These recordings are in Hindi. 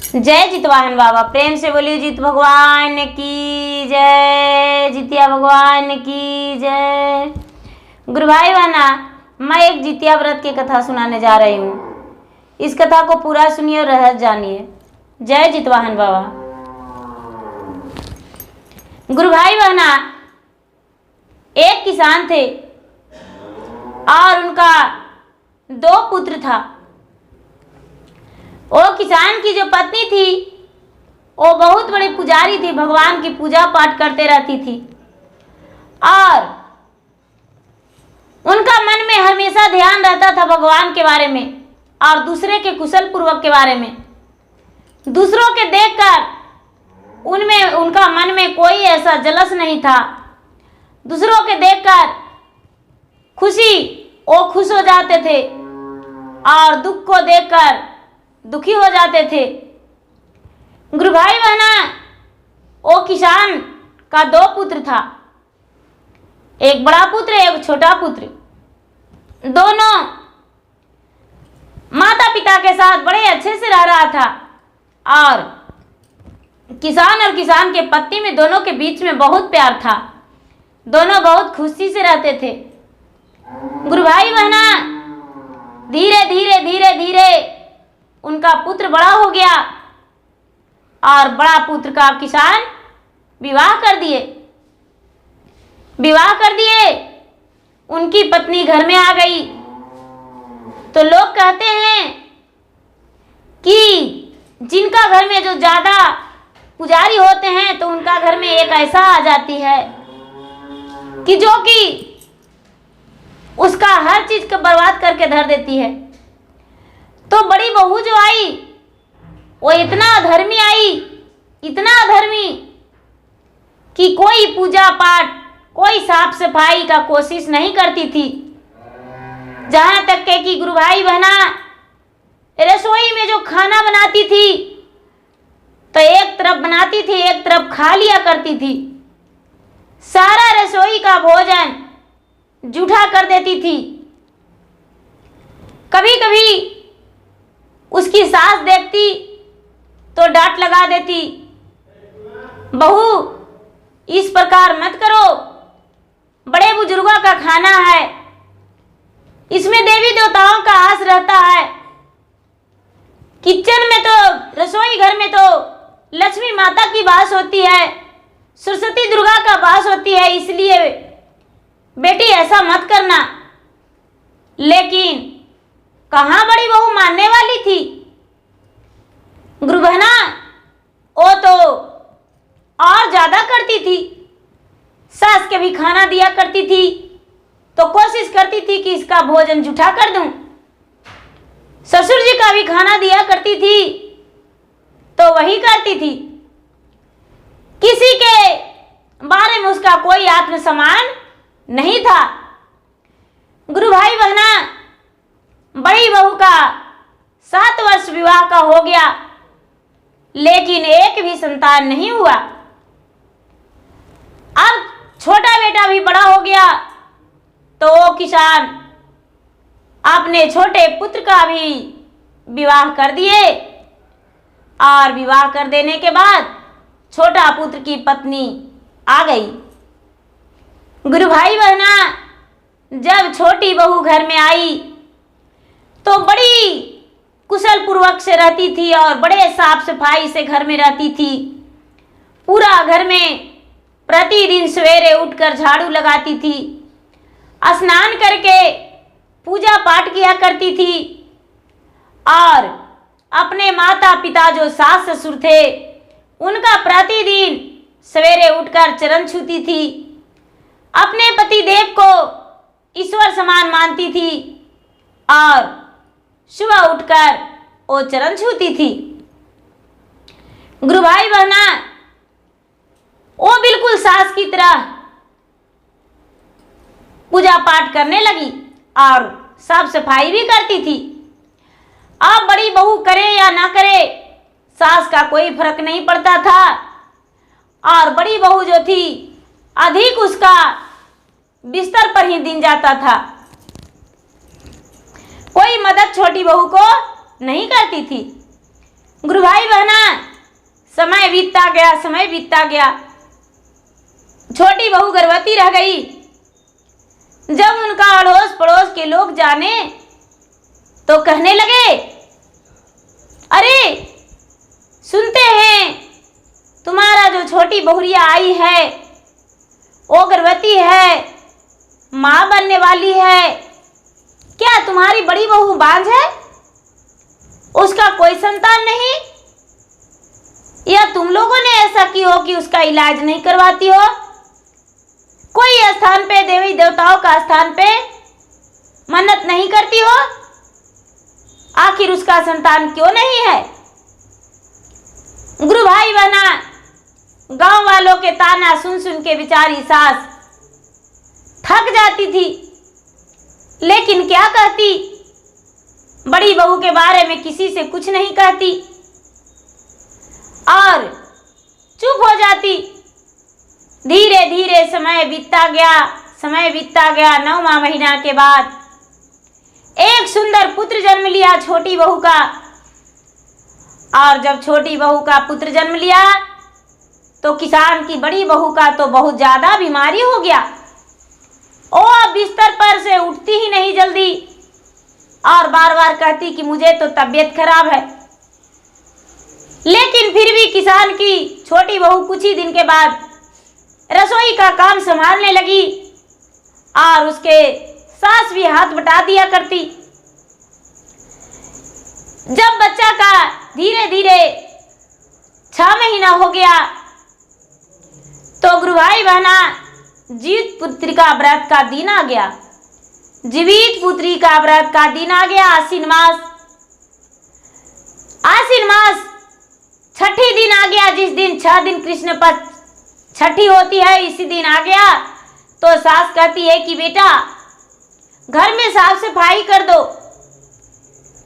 जय जितवाहन बाबा। प्रेम से बोलिए जित भगवान की जय, जितिया भगवान की जय। गुरु भाई बहना, मैं एक जितिया व्रत की कथा सुनाने जा रही हूँ। इस कथा को पूरा सुनिए और रहस्य जानिए। जय जितवाहन बाबा। गुरु भाई बहना, एक किसान थे और उनका 2 पुत्र था। वो किसान की जो पत्नी थी वो बहुत बड़ी पुजारी थी, भगवान की पूजा पाठ करते रहती थी और उनका मन में हमेशा ध्यान रहता था भगवान के बारे में और दूसरे के कुशल पूर्वक के बारे में। दूसरों के देखकर उनमें उनका मन में कोई ऐसा जलस नहीं था। दूसरों के देखकर वो खुश हो जाते थे और दुख को देखकर दुखी हो जाते थे। गुरु भाई बहना, वो किसान का 2 पुत्र था, एक बड़ा पुत्र एक छोटा पुत्र। दोनों माता पिता के साथ बड़े अच्छे से रह रहा था और किसान के पत्नी में दोनों के बीच में बहुत प्यार था। दोनों बहुत खुशी से रहते थे। गुरु भाई बहना, धीरे धीरे उनका पुत्र बड़ा हो गया और बड़ा पुत्र का किसान विवाह कर दिए। उनकी पत्नी घर में आ गई तो लोग कहते हैं कि जिनका घर में जो ज्यादा पुजारी होते हैं तो उनका घर में एक ऐसा आ जाती है कि जो कि उसका हर चीज को बर्बाद करके धर देती है। तो बड़ी बहू जो आई वो इतना अधर्मी कि कोई पूजा पाठ, कोई साफ सफाई का कोशिश नहीं करती थी। जहां तक के कि गुरु भाई बहना, रसोई में जो खाना बनाती थी तो एक तरफ बनाती थी, एक तरफ खा लिया करती थी। सारा रसोई का भोजन जूठा कर देती थी। कभी कभी उसकी सास देखती तो डांट लगा देती, बहू इस प्रकार मत करो, बड़े बुजुर्गों का खाना है, इसमें देवी देवताओं का आस रहता है। किचन में तो, रसोई घर में तो लक्ष्मी माता की वास होती है, सरस्वती दुर्गा का वास होती है, इसलिए बेटी ऐसा मत करना। लेकिन कहां बड़ी बहू मानने वाली थी। गुरु बहना, वो तो और ज्यादा करती थी। सास के भी खाना दिया करती थी तो कोशिश करती थी कि इसका भोजन जूठा कर दूं। ससुर जी का भी खाना दिया करती थी तो वही करती थी। किसी के बारे में उसका कोई आत्मसम्मान नहीं था। गुरु भाई बहना, बड़ी बहू का 7 वर्ष विवाह का हो गया लेकिन एक भी संतान नहीं हुआ। अब छोटा बेटा भी बड़ा हो गया तो वो किसान अपने छोटे पुत्र का भी विवाह कर दिए और विवाह कर देने के बाद छोटा पुत्र की पत्नी आ गई। गुरु भाई बहना, जब छोटी बहू घर में आई तो बड़ी कुशल पूर्वक से रहती थी और बड़े साफ सफाई से घर में रहती थी। पूरा घर में प्रतिदिन सवेरे उठकर झाड़ू लगाती थी, स्नान करके पूजा पाठ किया करती थी और अपने माता पिता जो सास ससुर थे उनका प्रतिदिन सवेरे उठकर चरण छूती थी। अपने पति देव को ईश्वर समान मानती थी और सुबह उठकर वो चरण छूती थी। गुरु भाई बहना, वो बिल्कुल सास की तरह पूजा पाठ करने लगी और साफ सफाई भी करती थी। अब बड़ी बहू करे या ना करे, सास का कोई फर्क नहीं पड़ता था और बड़ी बहू जो थी अधिक उसका बिस्तर पर ही दिन जाता था। कोई मदद छोटी बहू को नहीं करती थी। गुरु भाई बहना, समय बीतता गया, समय बीतता गया। छोटी बहू गर्भवती रह गई। जब उनका अड़ोस पड़ोस के लोग जाने तो कहने लगे, अरे सुनते हैं तुम्हारा जो छोटी बहुरिया आई है वो गर्भवती है, माँ बनने वाली है। क्या तुम्हारी बड़ी बहू बांझ है? उसका कोई संतान नहीं? या तुम लोगों ने ऐसा की हो कि उसका इलाज नहीं करवाती हो? कोई स्थान पे देवी देवताओं का स्थान पे मन्नत नहीं करती हो? आखिर उसका संतान क्यों नहीं है? गुरु भाई बहना, गांव वालों के ताना सुन सुन के बेचारी सास थक जाती थी, लेकिन क्या कहती? बड़ी बहू के बारे में किसी से कुछ नहीं कहती और चुप हो जाती। धीरे धीरे समय बीतता गया, समय बीतता गया। 9वां महीना के बाद एक सुंदर पुत्र जन्म लिया छोटी बहू का। और जब छोटी बहू का पुत्र जन्म लिया तो किसान की बड़ी बहू का तो बहुत ज्यादा बीमारी हो गया। वो अब बिस्तर पर से उठती ही नहीं जल्दी और बार बार कहती कि मुझे तो तबीयत खराब है। लेकिन फिर भी किसान की छोटी बहू कुछ ही दिन के बाद रसोई का काम संभालने लगी और उसके सास भी हाथ बटा दिया करती। जब बच्चा का धीरे धीरे 6 महीना हो गया तो गुरु भाई बहना जीवित पुत्री का व्रत का दिन आ गया। जीवित पुत्री का व्रत का दिन आ गया। आश्विन मास, आश्विन मास छठी दिन आ गया। जिस दिन 6 दिन कृष्ण पक्ष छठी होती है इसी दिन आ गया। तो सास कहती है कि बेटा घर में साफ सफाई कर दो,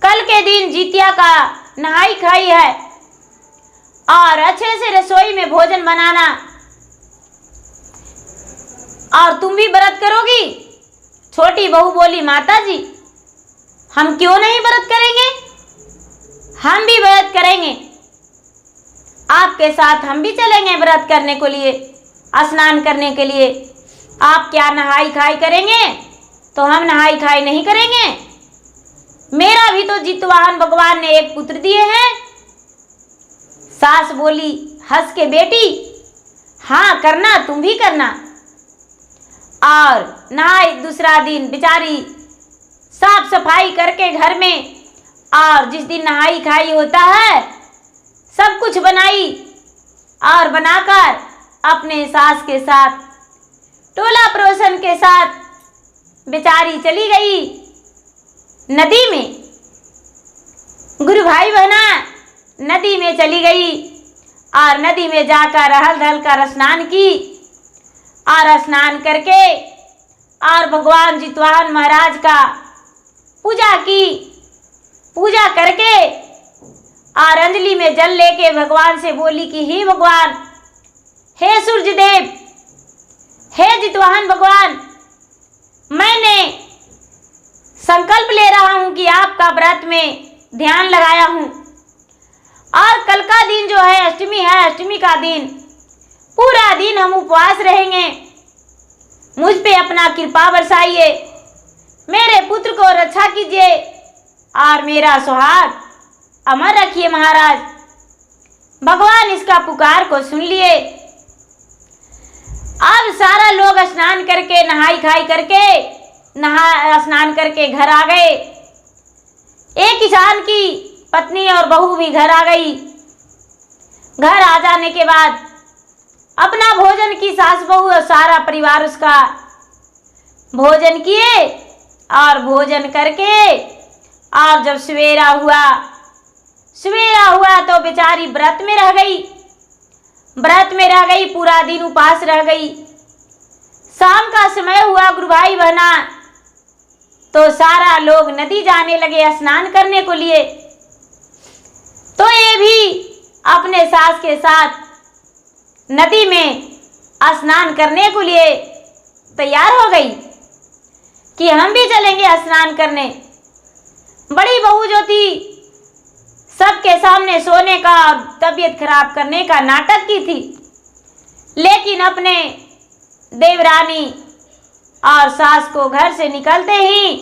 कल के दिन जितिया का नहाई खाई है और अच्छे से रसोई में भोजन बनाना। और तुम भी व्रत करोगी? छोटी बहू बोली, माता जी हम क्यों नहीं व्रत करेंगे, हम भी व्रत करेंगे, आपके साथ हम भी चलेंगे व्रत करने को लिए, स्नान करने के लिए। आप क्या नहाई खाई करेंगे तो हम नहाई खाई नहीं करेंगे। मेरा भी तो जितवाहन भगवान ने एक पुत्र दिए हैं। सास बोली हंस के, बेटी हाँ करना, तुम भी करना। और नहाई दूसरा दिन बेचारी साफ सफाई करके घर में, और जिस दिन नहाई खाई होता है सब कुछ बनाई और बनाकर अपने सास के साथ टोला पड़ोसन के साथ बेचारी चली गई नदी में। गुरु भाई बहना नदी में चली गई और नदी में जाकर हल धल कर स्नान की और स्नान करके और भगवान जितवाहन महाराज का पूजा की। पूजा करके और अंजलि में जल लेके भगवान से बोली कि हे भगवान, हे सूर्य देव, हे जितवाहन भगवान, मैंने संकल्प ले रहा हूं कि आपका व्रत में ध्यान लगाया हूं और कल का दिन जो है अष्टमी है, अष्टमी का दिन पूरा दिन हम उपवास रहेंगे। मुझ पे अपना कृपा बरसाइए, मेरे पुत्र को रक्षा कीजिए और मेरा सुहाग अमर रखिए महाराज। भगवान इसका पुकार को सुन लिए। अब सारा लोग स्नान करके नहाई खाई करके स्नान करके घर आ गए। एक किसान की पत्नी और बहू भी घर आ गई। घर आ जाने के बाद अपना भोजन की, सास बहू और सारा परिवार उसका भोजन किए और भोजन करके और जब सवेरा हुआ तो बेचारी व्रत में रह गई। व्रत में रह गई, पूरा दिन उपास रह गई। शाम का समय हुआ गुरु भाई बहना, तो सारा लोग नदी जाने लगे स्नान करने को लिए। तो ये भी अपने सास के साथ नदी में स्नान करने को लिए तैयार हो गई कि हम भी चलेंगे स्नान करने। बड़ी बहू जो थी सबके सामने सोने का और तबीयत खराब करने का नाटक की थी। लेकिन अपने देवरानी और सास को घर से निकलते ही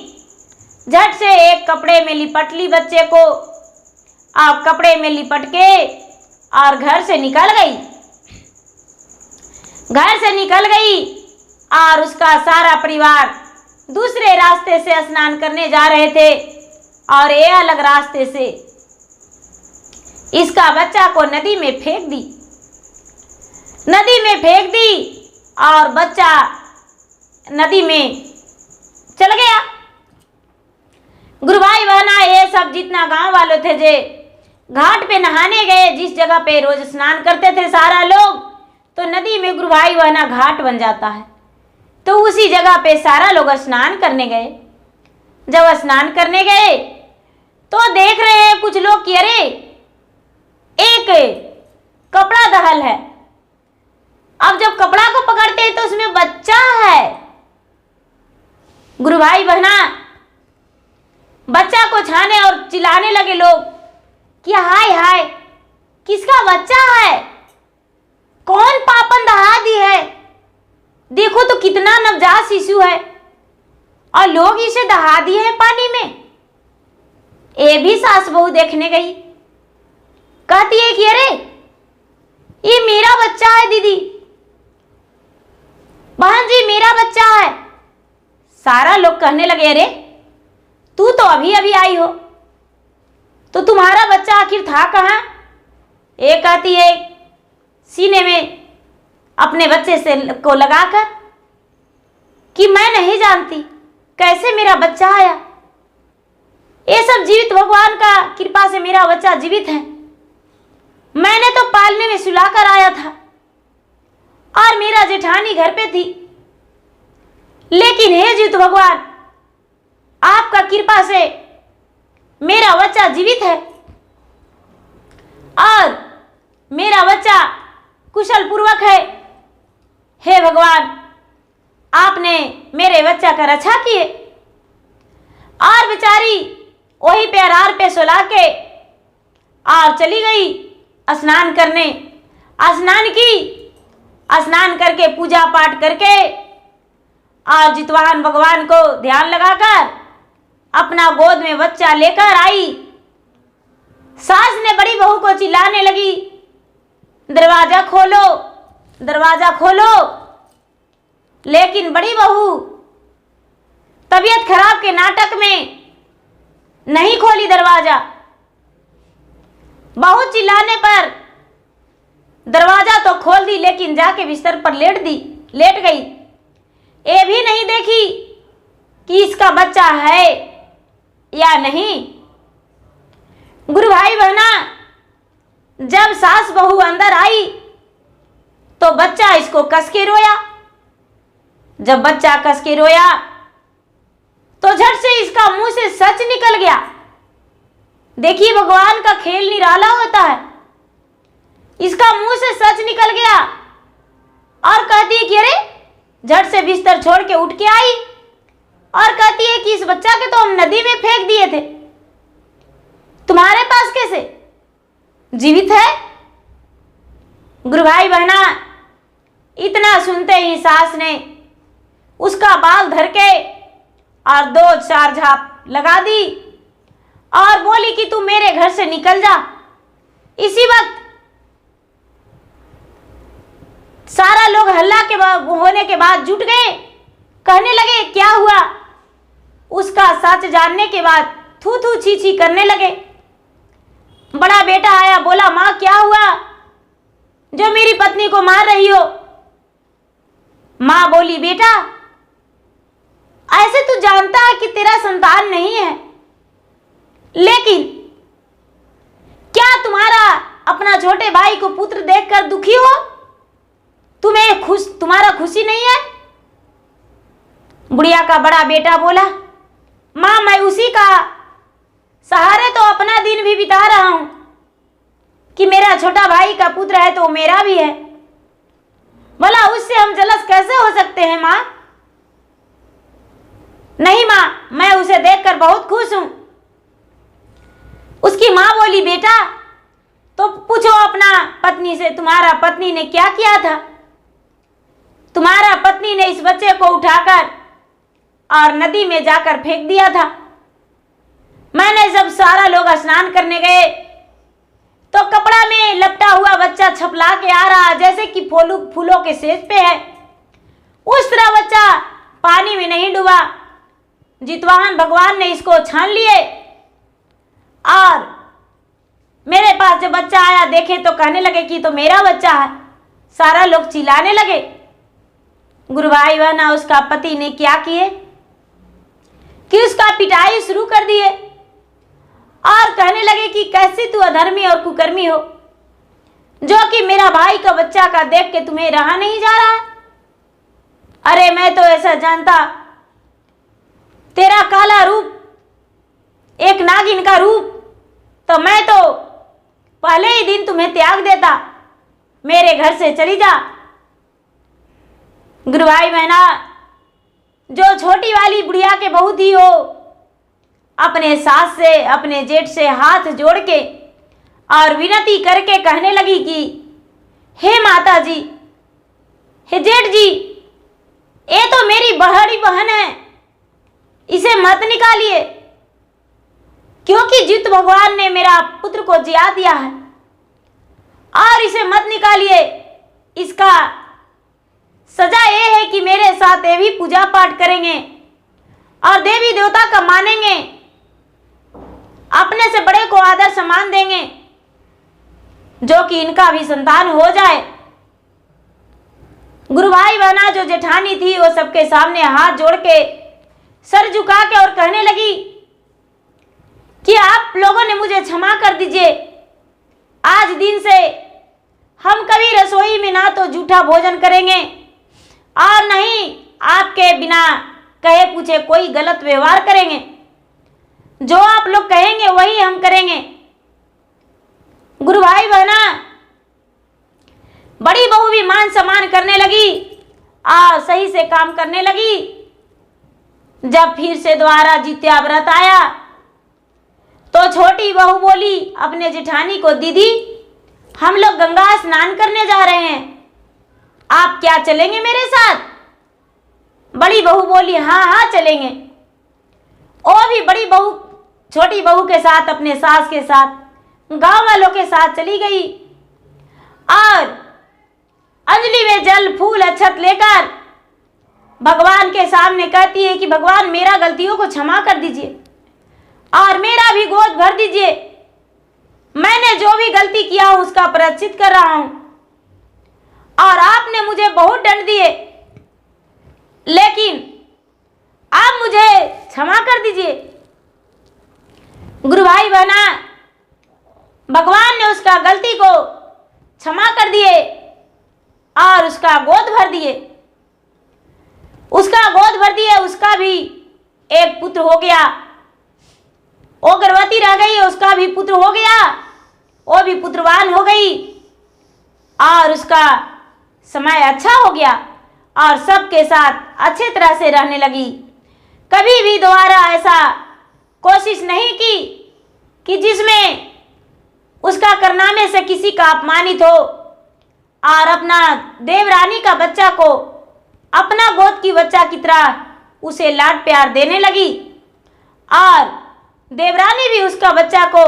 झट से एक कपड़े में लिपट ली बच्चे को, आप कपड़े में लिपट के और घर से निकल गई। घर से निकल गई और उसका सारा परिवार दूसरे रास्ते से स्नान करने जा रहे थे और ये अलग रास्ते से इसका बच्चा को नदी में फेंक दी। नदी में फेंक दी और बच्चा नदी में चल गया। गुरु भाई बहना ये सब जितना गांव वाले थे जे घाट पे नहाने गए, जिस जगह पे रोज स्नान करते थे सारा लोग, तो नदी में गुरु भाई बहना घाट बन जाता है। तो उसी जगह पे सारा लोग स्नान करने गए। जब स्नान करने गए तो देख रहे हैं कुछ लोग कि अरे एक कपड़ा दहल है। अब जब कपड़ा को पकड़ते हैं तो उसमें बच्चा है। गुरु भाई बहना बच्चा को छाने और चिल्लाने लगे लोग कि हाय हाय किसका बच्चा है, कौन पापन दहा दी है, देखो तो कितना नवजात शिशु है और लोग इसे दहा दिए हैं पानी में। ये भी सास बहू देखने गई, कहती है कि अरे ये मेरा बच्चा है दीदी, बहन जी मेरा बच्चा है। सारा लोग कहने लगे अरे तू तो अभी अभी आई हो, तो तुम्हारा बच्चा आखिर था कहाँ? एक कहती है सीने में अपने बच्चे से को लगाकर कि मैं नहीं जानती कैसे मेरा बच्चा आया, ये सब जीवित भगवान का कृपा से मेरा बच्चा जीवित है। मैंने तो पालने में सुलाकर आया था और मेरा जेठानी घर पे थी, लेकिन हे जीवित भगवान आपका कृपा से मेरा बच्चा जीवित है और मेरा बच्चा कुशल पूर्वक है। हे भगवान आपने मेरे बच्चा का रक्षा किए। और बेचारी वही पे अरार पे सुला के और चली गई स्नान करने। स्नान की, स्नान करके पूजा पाठ करके और जितवाहन भगवान को ध्यान लगाकर अपना गोद में बच्चा लेकर आई। सास ने बड़ी बहू को चिल्लाने लगी दरवाजा खोलो, दरवाजा खोलो, लेकिन बड़ी बहू तबीयत खराब के नाटक में नहीं खोली दरवाजा। बहुत चिल्लाने पर दरवाजा तो खोल दी, लेकिन जाके बिस्तर पर लेट गई। ये भी नहीं देखी कि इसका बच्चा है या नहीं। गुरु भाई बहना जब सास बहू अंदर आई तो बच्चा इसको कस के रोया। जब बच्चा कस के रोया तो झट से इसका मुंह से सच निकल गया। देखिए भगवान का खेल निराला होता है। इसका मुंह से सच निकल गया और कहती है कि अरे, झट से बिस्तर छोड़ के उठ के आई और कहती है कि इस बच्चा के तो हम नदी में फेंक दिए थे, तुम्हारे पास कैसे जीवित है? गुरु भाई बहना इतना सुनते ही सास ने उसका बाल धर के और 2-4 झाप लगा दी और बोली कि तू मेरे घर से निकल जा। इसी वक्त सारा लोग हल्ला के होने के बाद जुट गए, कहने लगे क्या हुआ। उसका सच जानने के बाद थू थू छी छी करने लगे। बड़ा बेटा आया, बोला माँ क्या हुआ जो मेरी पत्नी को मार रही हो? माँ बोली बेटा ऐसे तू जानता है कि तेरा संतान नहीं है, लेकिन क्या तुम्हारा अपना छोटे भाई को पुत्र देखकर दुखी हो? तुम्हारा खुशी नहीं है? बुढ़िया का बड़ा बेटा बोला माँ मैं उसी का सहारे तो अपना दिन भी बिता रहा हूं कि मेरा छोटा भाई का पुत्र है तो मेरा भी है। बोला उससे हम जलस कैसे हो सकते हैं माँ? नहीं माँ, मैं उसे देखकर बहुत खुश हूं। उसकी माँ बोली, बेटा तो पूछो अपना पत्नी से, तुम्हारा पत्नी ने क्या किया था? तुम्हारा पत्नी ने इस बच्चे को उठाकर और नदी में जाकर फेंक दिया था। मैंने जब सारा लोग स्नान करने गए तो कपड़ा में लपटा हुआ बच्चा छपला के आ रहा, जैसे कि फूलों के सेज पे है। उस तरह बच्चा पानी में नहीं डूबा। जितवाहन भगवान ने इसको छान लिए और मेरे पास जब बच्चा आया, देखे तो कहने लगे कि तो मेरा बच्चा है। सारा लोग चिल्लाने लगे। गुरु भाई बहना, उसका पति ने क्या किए कि उसका पिटाई शुरू कर दिए और कहने लगे कि कैसी तू अधर्मी और कुकर्मी हो, जो कि मेरा भाई का बच्चा का देख के तुम्हें रहा नहीं जा रहा है। अरे मैं तो ऐसा जानता, तेरा काला रूप, एक नागिन का रूप, तो मैं तो पहले ही दिन तुम्हें त्याग देता। मेरे घर से चली जा। गुरु भाई बहना, जो छोटी वाली बुढ़िया के बहू थी, हो अपने सास से, अपने जेठ से हाथ जोड़ के और विनती करके कहने लगी कि हे माता जी, हे जेठ जी, ये तो मेरी बड़ी बहन है, इसे मत निकालिए, क्योंकि जित भगवान ने मेरा पुत्र को जिया दिया है, और इसे मत निकालिए। इसका सजा ये है कि मेरे साथ ये भी पूजा पाठ करेंगे और देवी देवता का मानेंगे, अपने से बड़े को आदर सम्मान देंगे, जो कि इनका भी संतान हो जाए। गुरु भाई बहना, जो जेठानी थी, वो सबके सामने हाथ जोड़ के, सर झुका के और कहने लगी कि आप लोगों ने मुझे क्षमा कर दीजिए। आज दिन से हम कभी रसोई में ना तो जूठा भोजन करेंगे और नहीं आपके बिना कहे पूछे कोई गलत व्यवहार करेंगे। जो आप लोग कहेंगे वही हम करेंगे। गुरु भाई बहना, बड़ी बहू भी मान सम्मान करने लगी और सही से काम करने लगी। जब फिर से दोबारा जित्या व्रत आया तो छोटी बहू बोली अपने जेठानी को, दीदी हम लोग गंगा स्नान करने जा रहे हैं, आप क्या चलेंगे मेरे साथ? बड़ी बहू बोली, हाँ हाँ चलेंगे। और भी बड़ी बहू छोटी बहू के साथ, अपने सास के साथ, गांव वालों के साथ चली गई और अंजलि में जल फूल अक्षत लेकर भगवान के सामने कहती है कि भगवान मेरा गलतियों को क्षमा कर दीजिए और मेरा भी गोद भर दीजिए। मैंने जो भी गलती किया उसका प्रायश्चित कर रहा हूं और आपने मुझे बहुत दंड दिए, लेकिन आप मुझे क्षमा कर दीजिए। गुरु भाई बहना, भगवान ने उसका गलती को क्षमा कर दिए और उसका गोद भर दिए। उसका गोद भर दिए, उसका भी एक पुत्र हो गया। वो गर्भवती रह गई, उसका भी पुत्र हो गया, वो भी पुत्रवान हो गई और उसका समय अच्छा हो गया और सबके साथ अच्छे तरह से रहने लगी। कभी भी दोबारा ऐसा कोशिश नहीं की कि जिसमें उसका करनामे से किसी का अपमानित हो, और अपना देवरानी का बच्चा को अपना गोद की बच्चा की तरह उसे लाड प्यार देने लगी और देवरानी भी उसका बच्चा को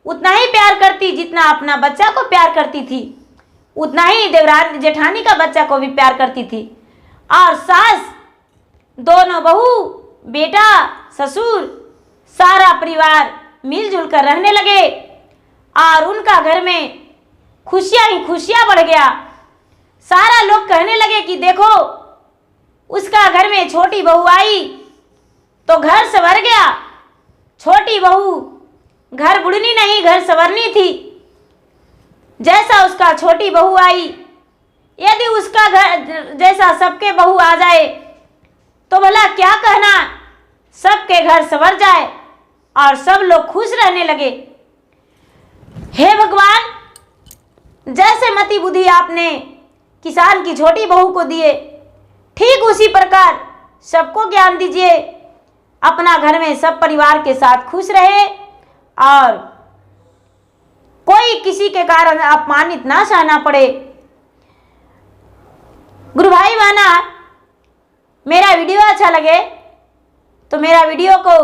उतना ही प्यार करती जितना अपना बच्चा को प्यार करती थी, उतना ही देवरानी जेठानी का बच्चा को भी प्यार करती थी। और सास, दोनों बहू, बेटा, ससुर, सारा परिवार मिलजुल कर रहने लगे और उनका घर में खुशियां ही खुशियां बढ़ गया। सारा लोग कहने लगे कि देखो, उसका घर में छोटी बहू आई तो घर संवर गया। छोटी बहू घर बुढ़नी नहीं, घर संवरनी थी। जैसा उसका छोटी बहू आई, यदि उसका घर जैसा सबके बहू आ जाए तो भला क्या कहना, सबके घर संवर जाए और सब लोग खुश रहने लगे। हे भगवान, जैसे मति बुद्धि आपने किसान की छोटी बहू को दिए, ठीक उसी प्रकार सबको ज्ञान दीजिए, अपना घर में सब परिवार के साथ खुश रहे और कोई किसी के कारण अपमानित ना सहना पड़े। गुरु भाई बहना, मेरा वीडियो अच्छा लगे तो मेरा वीडियो को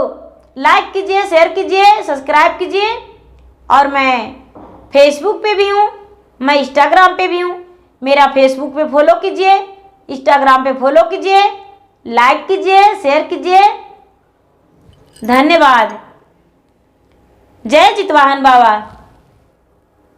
लाइक कीजिए, शेयर कीजिए, सब्सक्राइब कीजिए। और मैं फेसबुक पे भी हूँ, मैं इंस्टाग्राम पे भी हूँ। मेरा फेसबुक पे फॉलो कीजिए, इंस्टाग्राम पे फॉलो कीजिए, लाइक कीजिए, शेयर कीजिए। धन्यवाद। जय चितवाहन बाबा।